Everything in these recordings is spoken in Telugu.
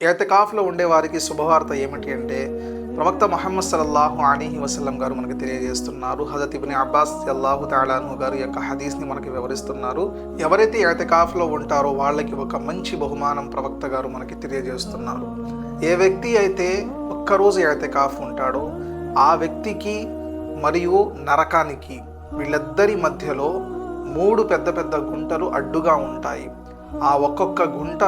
ఎతికాఫ్లో ఉండే వారికి శుభవార్త ఏమిటి అంటే ప్రవక్త ముహమ్మద్ సల్లల్లాహు అలైహి వసల్లం గారు మనకి తెలియజేస్తున్నారు. హజరత్ ఇబ్న్ అబ్బాస్ రలియల్లాహు తఆలా అన్హు గారు యొక్క హదీస్ని మనకి వివరిస్తున్నారు. ఎవరైతే ఎతికాఫ్లో ఉంటారో వాళ్ళకి ఒక మంచి బహుమానం ప్రవక్త గారు మనకి తెలియజేస్తున్నారు. ఏ వ్యక్తి అయితే ఒక్కరోజు ఎతికాఫ్ ఉంటాడో ఆ వ్యక్తికి మరియు నరకానికి వీళ్ళిద్దరి మధ్యలో 3 పెద్ద పెద్ద గుంటలు అడ్డుగా ఉంటాయి. ఆ ఒక్కొక్క గుంట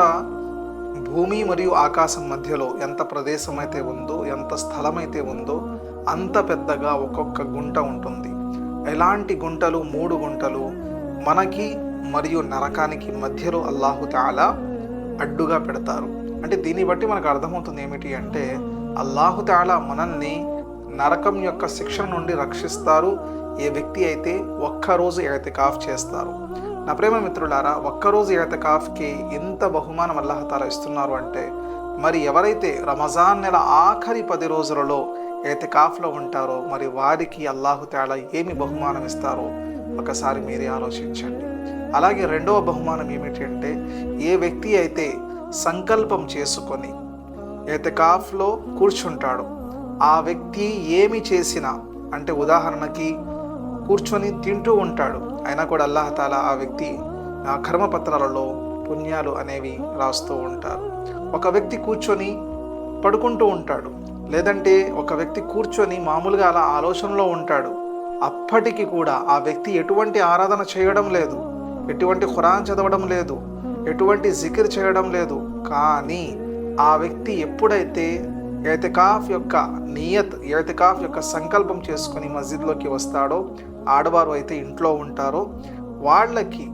భూమి మరియు ఆకాశం మధ్యలో ఎంత ప్రదేశం అయితే ఉందో, ఎంత స్థలం అయితే ఉందో అంత పెద్దగా ఒక్కొక్క గుంట ఉంటుంది. ఎలాంటి గుంటలు? 3 గుంటలు మనకి మరియు నరకానికి మధ్యలో అల్లాహు తఆలా అడ్డుగా పెడతారు. అంటే దీన్ని బట్టి మనకు అర్థమవుతుంది ఏమిటి అంటే అల్లాహు తఆలా మనల్ని నరకం యొక్క శిక్షణ నుండి రక్షిస్తారు ఏ వ్యక్తి అయితే ఒక్కరోజు ఎతికాఫ్ చేస్తారు. నా ప్రేమ మిత్రులారా, ఒక్కరోజు ఎతికాఫ్కి ఎంత బహుమానం అల్లాహ్ తఆలా ఇస్తున్నారు అంటే మరి ఎవరైతే రమజాన్ నెల ఆఖరి 10 రోజులలో ఎతికాఫ్లో ఉంటారో మరి వారికి అల్లాహు తఆలా ఏమి బహుమానం ఇస్తారో ఒకసారి మీరే ఆలోచించండి. అలాగే రెండవ బహుమానం ఏమిటి అంటే ఏ వ్యక్తి అయితే సంకల్పం చేసుకొని ఎతికాఫ్లో కూర్చుంటాడో ఆ వ్యక్తి ఏమి చేసినా, అంటే ఉదాహరణకి కూర్చొని తింటూ ఉంటాడు అయినా కూడా అల్లాహ్ తఆలా ఆ వ్యక్తి కర్మపత్రాలలో పుణ్యాలు అనేవి రాస్తూ ఉంటారు. ఒక వ్యక్తి కూర్చొని పడుకుంటూ ఉంటాడు, లేదంటే ఒక వ్యక్తి కూర్చొని మామూలుగా అలా ఆలోచనలో ఉంటాడు, అప్పటికి కూడా ఆ వ్యక్తి ఎటువంటి ఆరాధన చేయడం లేదు, ఎటువంటి ఖురాన్ చదవడం లేదు, ఎటువంటి జికిర్ చేయడం లేదు. కానీ ఆ వ్యక్తి ఎప్పుడైతే ఎతికాఫ్ యొక్క నియత్, ఎతికాఫ్ యొక్క సంకల్పం చేసుకొని మస్జిద్లోకి వస్తాడో, ఆడవారు అయితే ఇంట్లో ఉంటారో వాళ్ళకి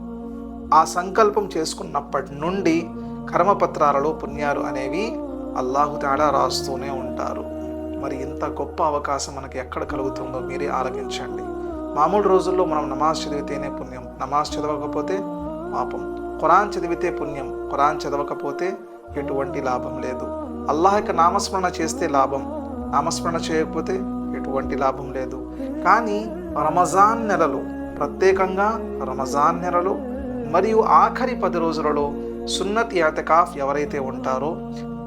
ఆ సంకల్పం చేసుకున్నప్పటి నుండి కర్మపత్రాలలో పుణ్యాలు అనేవి అల్లాహు తఆలా రాస్తూనే ఉంటారు. మరి ఇంత గొప్ప అవకాశం మనకి ఎక్కడ కలుగుతుందో మీరే ఆలోచించండి. మామూలు రోజుల్లో మనం నమాజ్ చదివితేనే పుణ్యం, నమాజ్ చదవకపోతే పాపం. ఖురాన్ చదివితే పుణ్యం, ఖురాన్ చదవకపోతే ఎటువంటి లాభం లేదు. అల్లాహ్ యొక్క నామస్మరణ చేస్తే లాభం, నామస్మరణ చేయకపోతే ఎటువంటి లాభం లేదు. కానీ రమజాన్ నెలలో, ప్రత్యేకంగా రమజాన్ నెలలో మరియు ఆఖరి 10 రోజులలో సున్నత్ ఎతికాఫ్ ఎవరైతే ఉంటారో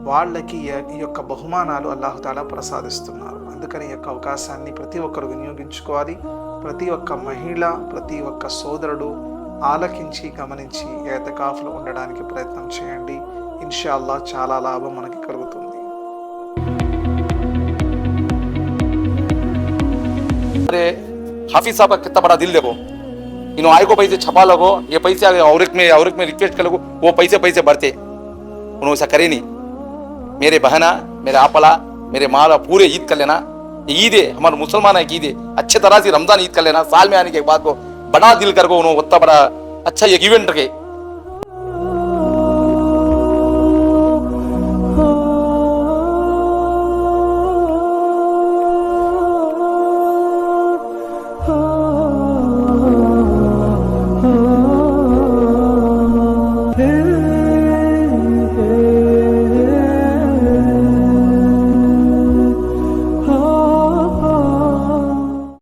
వాళ్ళకి ఈ యొక్క బహుమానాలు అల్లాహ్ తఆలా ప్రసాదిస్తున్నారు. అందుకని ఈ యొక్క అవకాశాన్ని ప్రతి ఒక్కరు వినియోగించుకోవాలి. ప్రతి ఒక్క మహిళ, ప్రతి ఒక్క సోదరుడు ఆలకించి గమనించి ఎతికాఫ్లో ఉండడానికి ప్రయత్నం చేయండి. ఇన్షాల్లాహ్ చాలా లాభం మనకి కలుగుతుంది. अरे हाफिज साहब का कितना बड़ा दिल देखो, इन आय को पैसे छपा लगो, ये पैसे और एक में रिक्वेस्ट कर लगो, वो पैसे बढ़ते, उन्होंने ऐसा करे नहीं। मेरे बहना, मेरे आपला, मेरे माला पूरे ईद कर लेना। ईद है हमारे मुसलमान है, ईद है अच्छे तरह से रमजान ईद कर लेना। साल में आने के बाद को बड़ा दिल कर को उन्होंने उतना बड़ा अच्छा एक इवेंट रखे